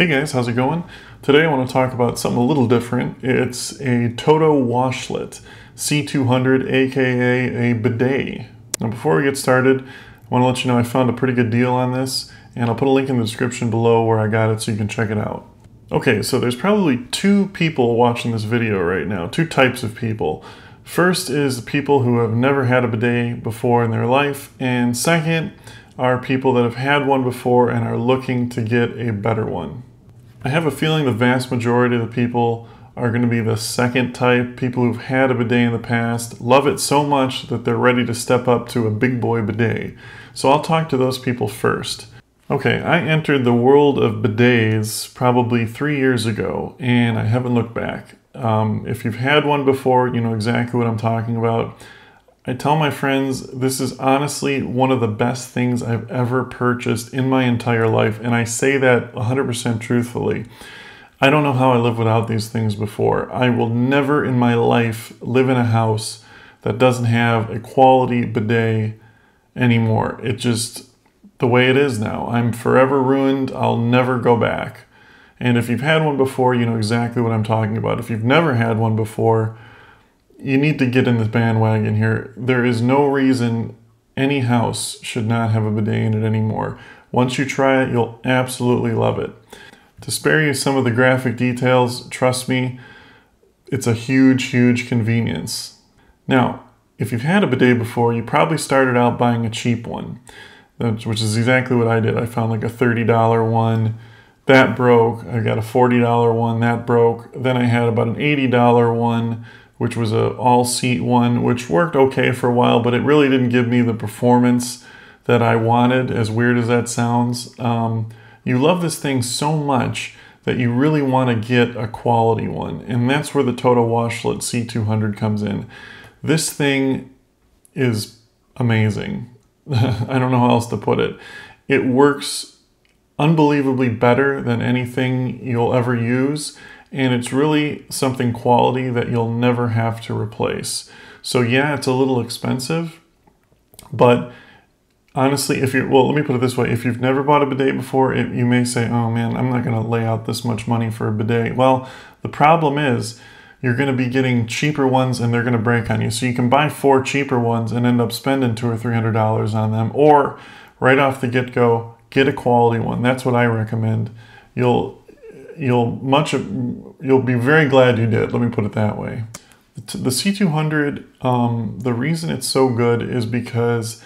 Hey guys, how's it going? Today I want to talk about something a little different. It's a TOTO Washlet C200, aka a bidet. Now before we get started, I want to let you know I found a pretty good deal on this, and I'll put a link in the description below where I got it so you can check it out. Okay, so there's probably two people watching this video right now, two types of people. First is people who have never had a bidet before in their life, and second are people that have had one before and are looking to get a better one. I have a feeling the vast majority of the people are going to be the second type, people who've had a bidet in the past, love it so much that they're ready to step up to a big boy bidet. So I'll talk to those people first. Okay, I entered the world of bidets probably 3 years ago, and I haven't looked back. If you've had one before, you know exactly what I'm talking about. I tell my friends this is honestly one of the best things I've ever purchased in my entire life, and I say that 100% truthfully. I don't know how I lived without these things before. I will never in my life live in a house that doesn't have a quality bidet anymore. It's just the way it is now. I'm forever ruined. I'll never go back. And if you've had one before, you know exactly what I'm talking about. If you've never had one before, you need to get in this bandwagon here. There is no reason any house should not have a bidet in it anymore. Once you try it, you'll absolutely love it. To spare you some of the graphic details, trust me, it's a huge, huge convenience. Now, if you've had a bidet before, you probably started out buying a cheap one, which is exactly what I did. I found like a $30 one. That broke. I got a $40 one. That broke. Then I had about an $80 one, which was an all-seat one, which worked okay for a while, but it really didn't give me the performance that I wanted, as weird as that sounds. You love this thing so much that you really want to get a quality one, and that's where the TOTO Washlet C200 comes in. This thing is amazing. I don't know how else to put it. It works unbelievably better than anything you'll ever use, and it's really something quality that you'll never have to replace. So yeah, it's a little expensive, but honestly, well, let me put it this way. If you've never bought a bidet before, you may say, oh man, I'm not gonna lay out this much money for a bidet. Well, the problem is you're gonna be getting cheaper ones and they're gonna break on you. So you can buy 4 cheaper ones and end up spending $200 or $300 on them, or right off the get-go, get a quality one. That's what I recommend. You'll be very glad you did. Let me put it that way. The C200, the reason it's so good is because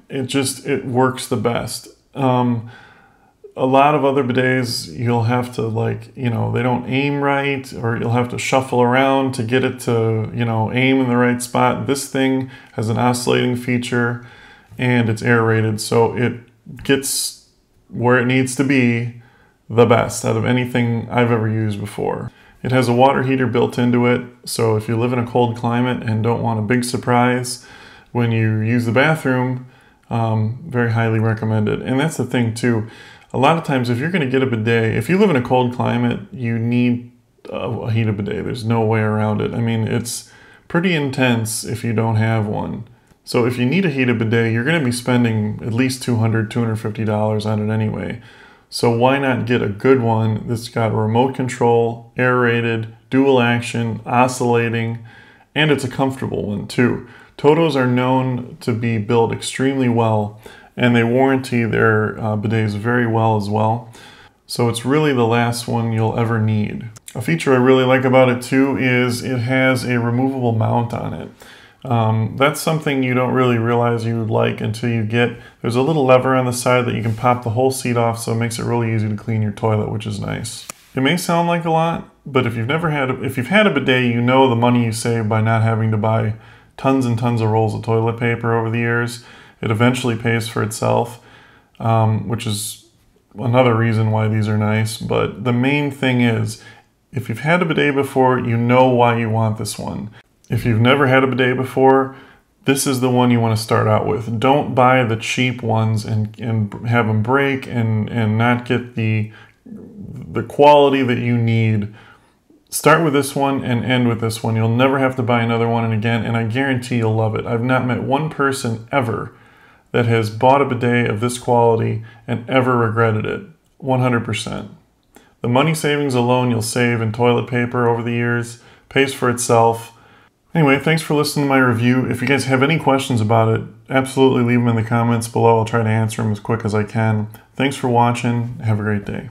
it works the best. A lot of other bidets, you'll have to they don't aim right, or you'll have to shuffle around to get it to, aim in the right spot. This thing has an oscillating feature and it's aerated, so it gets where it needs to be the best out of anything I've ever used before. It has a water heater built into it, so if you live in a cold climate and don't want a big surprise when you use the bathroom, very highly recommended. And that's the thing too. A lot of times if you're going to get a bidet, if you live in a cold climate, you need a heated bidet. There's no way around it. I mean, it's pretty intense if you don't have one. So if you need a heated bidet, you're going to be spending at least $200, $250 on it anyway. So why not get a good one that's got a remote control, aerated, dual action, oscillating, and it's a comfortable one too. TOTOs are known to be built extremely well, and they warranty their bidets very well as well. So it's really the last one you'll ever need. A feature I really like about it too is it has a removable mount on it. That's something you don't really realize you would like until you there's a little lever on the side that you can pop the whole seat off, so it makes it really easy to clean your toilet, which is nice. It may sound like a lot, but if you've had a bidet, you know the money you save by not having to buy tons and tons of rolls of toilet paper over the years. It eventually pays for itself, which is another reason why these are nice. But the main thing is, if you've had a bidet before, you know why you want this one. If you've never had a bidet before, this is the one you want to start out with. Don't buy the cheap ones and have them break and not get the quality that you need. Start with this one and end with this one. You'll never have to buy another one again, and I guarantee you'll love it. I've not met one person ever that has bought a bidet of this quality and ever regretted it. 100%. The money savings alone you'll save in toilet paper over the years pays for itself. Anyway, thanks for listening to my review. If you guys have any questions about it, absolutely leave them in the comments below. I'll try to answer them as quick as I can. Thanks for watching. Have a great day.